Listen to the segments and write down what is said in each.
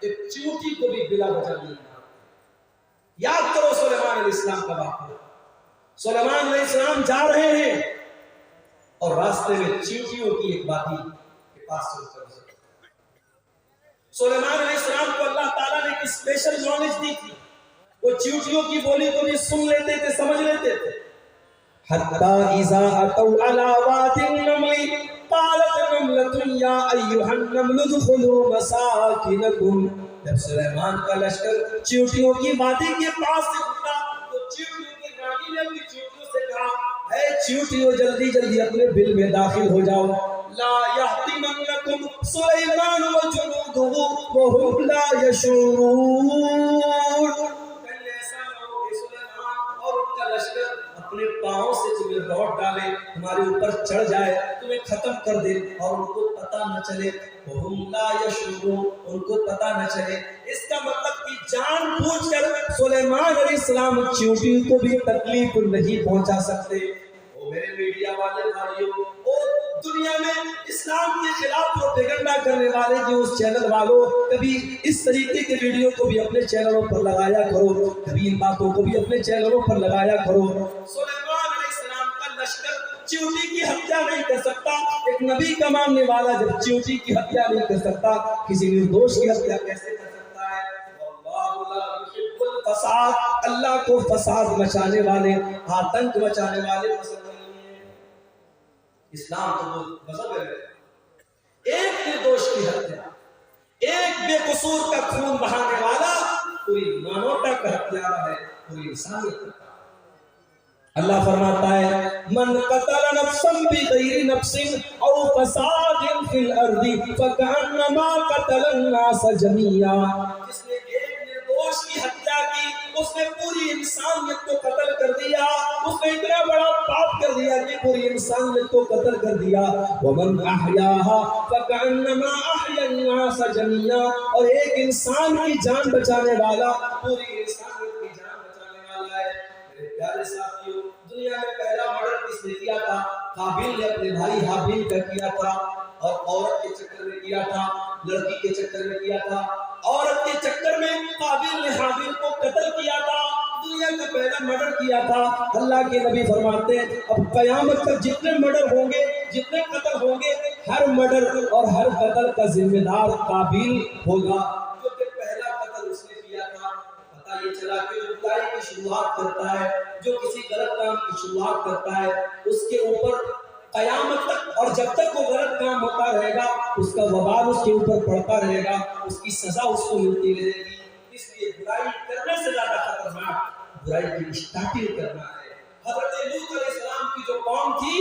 ایک چیونٹی کو بھی بلا وجہ نہیں مارا۔ یاد کرو سلیمان علیہ السلام کا واقعہ۔ سلیمان علیہ السلام جا رہے ہیں اور راستے میں چیونٹیوں کی ایک وادی کے پاس سے اتر گئے۔ سلیمان علیہ السلام کو اللہ تعالیٰ نے ایک اسپیشل نالج دی تھی، وہ چیونٹیوں کی بولی کو بھی سن لیتے تھے، سمجھ لیتے تھے۔ حَتَّى إِذَا أَتَوْا عَلَى وَادِ النَّمْلِ قَالَتْ نَمْلَةٌ يَا أَيُّهَا النَّمْلُ ادْخُلُوا مَسَاكِنَكُمْ۔ جب سلیمان کا لشکر چیونٹیوں کی وادی کے پاس سے گزرا تو چیونٹیوں کی رانی نے اپنی چیونٹیوں سے کہا، اے چیونٹیوں جلدی جلدی اپنے بل میں داخل ہو جاؤ۔ لا يَحْطِمَنَّكُمْ سُلَيْمَانُ وَجُنُودُهُ وَهُمْ لَا يَشْعُرُونَ۔ اپنے پاؤں سے تمہیں لوٹ ڈالے، تمہارے اوپر چڑھ جائے، تمہیں ختم کر دے اور ان کو پتہ نہ چلے۔ وَهُمْ لَا يَشْعُرُونَ، ان کو پتہ نہ چلے۔ اس کا مطلب کہ جان بوجھ کر سلیمان علیہ السلام چیونٹی کو بھی تکلیف نہیں پہنچا سکتے۔ وہ میرے میڈیا والے بھائیوں، اور دنیا میں اسلام کے خلاف پروپیگنڈا کرنے والے نیوز چینل والوں، کبھی اس طریقے کے ویڈیو کو بھی اپنے چینلوں پر لگایا کرو، کبھی ان باتوں کو بھی اپنے چینلوں پر لگایا کرو۔ سلیمان علیہ السلام کا لشکر چیونٹی کی ہتیا نہیں کر سکتا۔ ایک نبی کا ماننے والا جب چیونٹی کی ہتیا نہیں کر سکتا، کسی نردوش کی ہتیا کیسے کر سکتا ہے؟ واللہ لا یحب الفساد، اللہ کو فساد مچانے والے، آتنک مچانے والے پسند نہیں ہیں۔ اسلام تو مذہب ہے، ایک نردوش کی ہتیا، ایک بے قصور کا خون بہانے والا پوری مانوتا کا ہتھیارا ہے، پوری انسانیت کا۔ اللہ فرماتا ہے من قتل نفسا بغیر نفس او فساد فی الارض فکأنما قتل الناس جميعا۔ جس نے ایک نردوش کی ہتیا کی، اس نے پوری انسانیت کو قتل کر دیا، اس نے اتنا بڑا پاپ کر دیا کہ پوری انسانیت کو قتل کر دیا۔ ومن احیاها فکأنما احیا الناس جميعا، اور ایک انسان کی جان بچانے والا پوری انسانیت کی جان بچانے والا ہے۔ میرے پیارے ساتھیوں، دنیا میں پہلا مرڈر کس نے کیا تھا؟ قابیل نے اپنے بھائی حابیل کا کیا تھا، اور عورت کے چکر میں کیا تھا، لڑکی کے چکر میں کیا تھا۔ عورت کے چکر میں قابیل نے حابیل کو قتل کیا تھا، دنیا کا پہلا مرڈر کیا تھا۔ اللہ کے نبی فرماتے ہیں اب قیامت تک جتنے مرڈر ہوں گے، جتنے قتل ہوں گے، ہر مرڈر اور ہر قتل کا ذمہ دار قابیل ہوگا، کیونکہ پہلا قتل اس نے کیا تھا۔ پتہ یہ چلا کہ جو برائی کی شروعات کرتا ہے، جو کسی غلط کام کی شروعات کرتا ہے، اس کے اوپر قیامت تک اور جب تک وہ غلط کام ہوتا رہے گا، اس کا وبال اس کے اوپر پڑتا رہے گا، اس کی سزا اس کو ملتی رہے گی۔ اس لیے برائی کرنے سے زیادہ خطرناک برائی کی اسٹارٹنگ کرنا ہے۔ حضرت لوط علیہ السلام کی جو قوم تھی،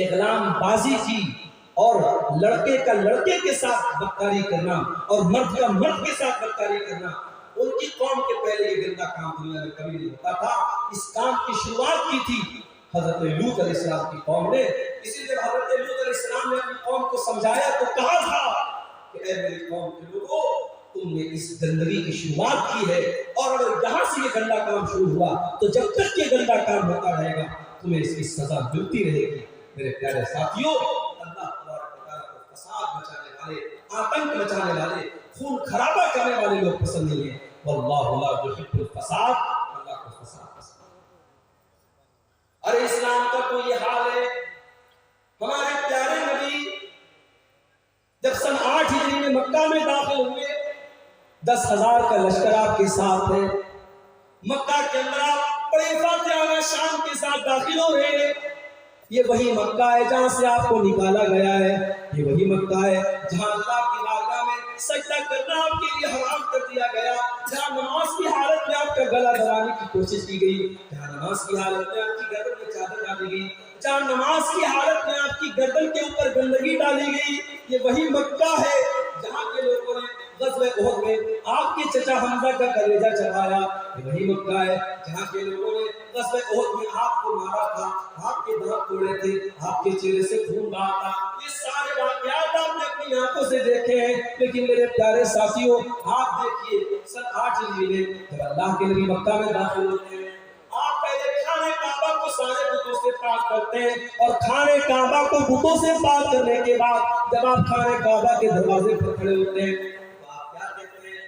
اغلام بازی تھی، اور لڑکے کا لڑکے کے ساتھ بدکاری کرنا اور مرد کا مرد کے ساتھ بدکاری کرنا، ان کی قوم کے پہلے یہ گندا کام دنیا میں کبھی نہیں ہوتا تھا۔ اس کام کی شروعات کی تھی حضرت لوط علیہ السلام کی قوم نے۔ اسی لیے حضرت لوط علیہ السلام نے اپنی قوم کو سمجھایا تو کہا تھا کہ اے میری قوم کے لوگوں، تم نے اس گندگی کی شروعات کی ہے، اور اگر یہاں سے یہ گندا کام شروع ہوا تو جب تک یہ گندا کام ہوتا رہے گا تمہیں اس کی سزا ملتی رہے گی۔ میرے پیارے ساتھیوں، اللہ تبارک و تعالیٰ کو فساد مچانے والے، آتنک مچانے والے، خون خرابہ کرنے والے لوگ پسند نہیں ہیں۔ واللہ لا یحب الفساد، اللہ کو فساد پسند ہے۔ ارے اسلام کا تو یہ حال ہے، ہمارے پیارے نبی جب سن 8 ہجری میں مکہ میں داخل ہوئے، 10,000 کا لشکر آپ کے ساتھ ہے، مکہ کے اندر آپ بڑے فاتحانہ شان کے ساتھ داخل ہو رہے ہیں۔ یہ وہی مکہ ہے جہاں سے آپ کو نکالا گیا ہے، یہ وہی مکہ ہے جہاں اللہ کی بارگاہ میں سجدہ کرنا آپ کے لیے حرام کر دیا گیا، جہاں نماز کی حالت میں آپ کا گلا دبانے کی کوشش کی گئی، جہاں نماز کی حالت میں آپ کی گردن میں چادر ڈالی گئی، جہاں نماز کی حالت میں آپ کی گردن کے اوپر گندگی ڈالی گئی۔ یہ وہی مکہ ہے جہاں کے لوگوں نے غزوہ احد میں آپ کے چچا حمزہ کا کلیجہ چڑھایا۔ یہ وہی مکہ ہے جہاں کے لوگوں نے غزوہ احد میں آپ کو مارا تھا، آپ کے دانت توڑے تھے، آپ کے چہرے سے خون بہا تھا۔ یہ سارے واقعات آپ نے اپنی آنکھوں سے دیکھے ہیں، لیکن میرے پیارے ساتھیوں آپ دیکھیے سن 8 ہجری میں جب اللہ کے نبی مکہ میں داخل ہوتے ہیں، آپ پہلے خانہ کعبہ کو سارے بتوں سے پاک کرتے ہیں، اور خانہ کعبہ کو بتوں سے پاک کرنے کے بعد جب آپ خانہ کعبہ کے دروازے پر کھڑے ہوتے ہیں تو آپ کیا دیکھتے ہیں؟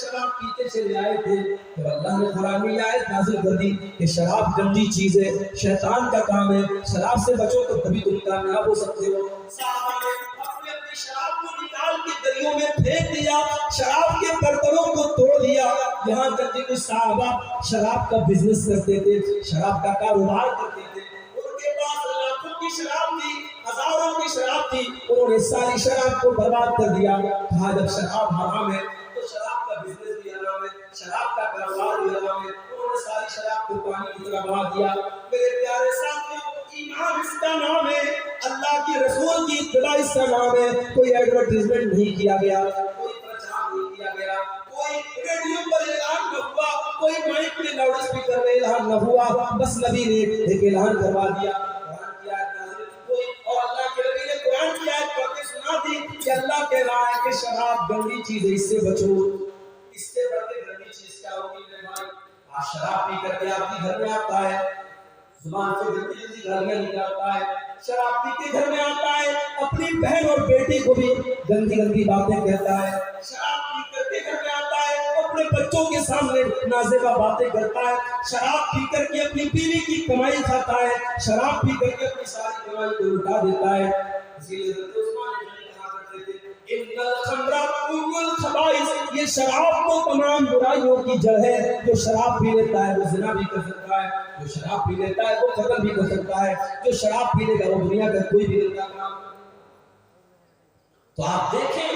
شراب پیتے چلے آئے تھے تو اللہ نے قرآن میں آیت نازل کر دی کہ شراب گندی چیز ہے، شیطان کا کام ہے، شراب سے بچو تو تبھی تم کامیاب ہو سکتے ہو۔ صحابہ نے اپنی اپنی شراب کو نکال کے دریا میں پھینک دیا، شراب کے برتنوں کو توڑ دیا۔ یہاں تک کہ کچھ صحابہ شراب کا بزنس کرتے تھے، شراب کا کاروبار کرتے تھے، ان کے پاس لاکھوں کی شراب تھی، ہزاروں کی شراب تھی، انہوں نے ساری شراب کو برباد کر دیا۔ کہا جب شراب حرام ہے تو شراب کا بزنس بھی حرام ہے، شراب کا کاروبار بھی حرام ہے، انہوں نے ساری شراب کو پانی کی طرح بہا دیا۔ میرے پیارے ساتھیوں، ایمان اس کا نام ہے، اللہ کے رسول کی اتباع اس کا نام ہے۔ کوئی ایڈورٹائزمنٹ نہیں کیا گیا، کوئی پرچار نہیں کیا گیا، کوئی ریڈیو پر اعلان نہ ہوا، کوئی مائک میں لاؤڈ اسپیکر میں اعلان نہ ہوا، بس نبی نے ایک اعلان کروا دیا، قرآن کی آیت نازل ہوئی اور اللہ کے نبی نے قرآن کی آیت پڑھ کے سنا دی کہ اللہ کہہ رہا ہے کہ شراب گندی چیز ہے، اس سے بچو۔ اس سے بڑھ کے گندی چیز کیا ہوگی میرے بھائی؟ آج شراب پی کر کے آپ کے گھر میں آتا ہے، زبان سے گندی گندی گالیاں نکالتا ہے، شراب پی کے گھر میں آتا ہے، اپنی بہن اور بیٹی کو بھی گندی گندی باتیں کہتا ہے، شراب پی کر کے گھر میں آتا ہے، اپنے بچوں کے سامنے نازیبا باتیں کرتا ہے، شراب پی کر کے اپنی بیوی کی کمائی کھاتا ہے، شراب پی کر کے اپنی ساری کمائی کو لٹا دیتا ہے۔ اسی لیے حضرت عثمان غنی کہا کرتے تھے ان الخمر ام الخبائث، یہ شراب تو تمام برائیوں کی جڑ ہے۔ جو شراب پی لیتا ہے وہ زنا بھی کر سکتا ہے، جو شراب پی لیتا ہے وہ قتل بھی کر سکتا ہے، جو شراب پی لے گا وہ دنیا کا کوئی بھی نہیں کام۔ تو آپ دیکھیں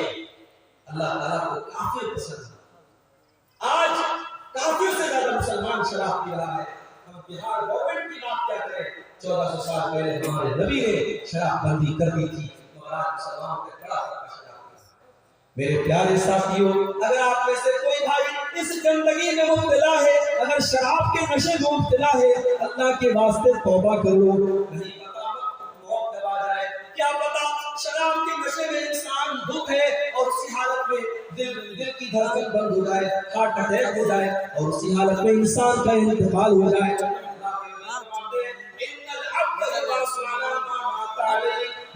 اللہ تعالیٰ کو کافر پسند ہے۔ آج کافر سے زیادہ مسلمان شراب پی رہا ہے۔ ہم بہار گورنمنٹ کی بات کیا کریں، 1400 سال پہلے ہمارے نبی نے شراب بندی کر دی تھی، مگر آج مسلمانوں کے بڑا فرق شراب۔ میرے پیارے ساتھیوں، اگر آپ میں سے کوئی بھائی اس گندگی میں مبتلا ہے، اگر شراب کے نشے میں مبتلا ہے، اللہ کے واسطے توبہ کرو۔ نہیں پتا موت کب آ جائے، کیا پتا شراب کے نشے میں انسان دکھ ہے اور اسی حالت میں دل کی دھڑکن بند ہو جائے، ہارٹ اٹیک ہو جائے اور اسی حالت میں انسان کا انتقال ہو جائے۔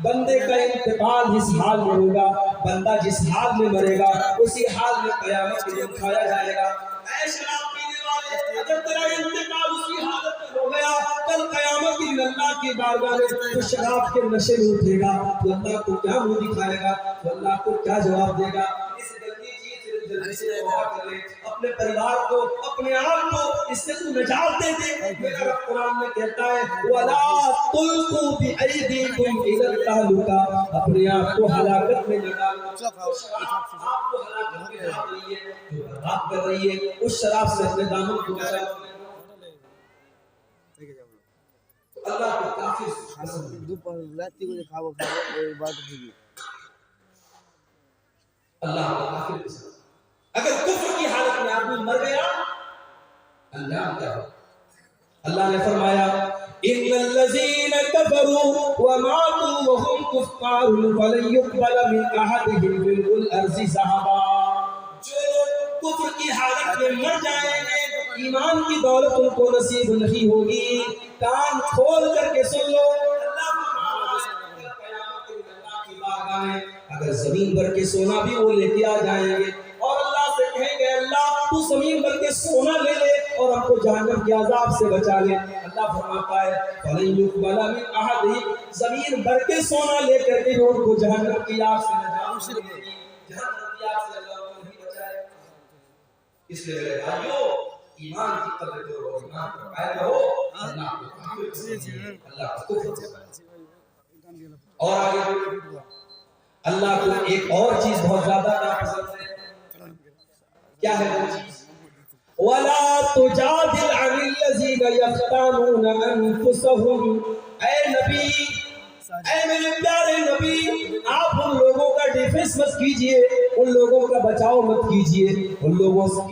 بندے کا انتقال جس حال میں ہوگا، بندہ جس حال میں مرے گا، اسی حال میں قیامت کے دن اٹھایا جائے گا۔ اے شراب پینے والے، اگر تیرا انتقال اسی حالت میں ہو گیا، کل قیامت کے دن اللہ کی بارگاہ میں تو شراب کے نشے میں اٹھے گا، تو اللہ کو کیا منہ دکھائے گا، تو اللہ کو کیا جواب دے گا؟ اس گندی چیز سے جلدی سے توبہ کر لے، اپنے پریوار کو، اپنے آپ کو اس سے تو نجات دے دے۔ میرا رب قرآن میں کہتا ہے وَلَا تُلْقُوا بِأَيْدِيكُمْ إِلَى التَّهْلُكَةِ، اپنے آپ کو ہلاکت میں نہ ڈالو۔ آپ کو ہلاکت میں ڈال رہی ہے، جو برباد کر رہی ہے، اس شراب سے اپنے دامن کو بچاؤ۔ اللہ کو کافی پسند ہے۔ اللہ کو کافی پسند ہے۔ اگر کفر کی حالت میں آدمی مر گیا، انجام کیا ہو؟ اللہ نے فرمایا ان الذين كفروا وماتوا وهم كفار فلن يقبل من احدهم ملء الارض ذهبا، جو لوگ کفر کی حالت میں مر جائیں گے ایمان کی دولت ان کو نصیب نہیں ہوگی۔ کان کھول کر کے سن لو، اللہ قیامت کے دن اللہ کی بارگاہ میں اگر زمین بھر کے سونا بھی وہ لے کے آ جائیں گے اور اللہ سے کہیں گے اللہ تو زمین بھر کے سونا لے لے اور ہم کو جہنم کے عذاب سے بچا لے، اللہ فرماتا ہے فَلَن يُقْبَلَ مِنْ أَحَدِهِمْ، زمین بھر کے سونا لے کر کے ان کو جہنم کی آگ سے نجات نہیں دے گی، جہنم کی آگ سے اللہ کو نہیں بچائے۔ اس لیے میرے بھائیو، ایمان کی قدر کرو، ایمان پر قائم رہو، اللہ کو کافر پسند ہے، اللہ کو کفر پسند ہے۔ اور آگے اللہ کو ایک اور چیز بہت زیادہ ناپسند ہے، کیا ہے وہ چیز؟ وَلَا تُجَادِلْ عَنِ الَّذِينَ يَخْتَانُونَ أَنفُسَهُمْ، اے نبی، اے میرے پیارے نبی، آپ ان لوگوں کا ڈیفنس مت کیجئے، ان لوگوں کا بچاؤ مت کیجئے، ان لوگوں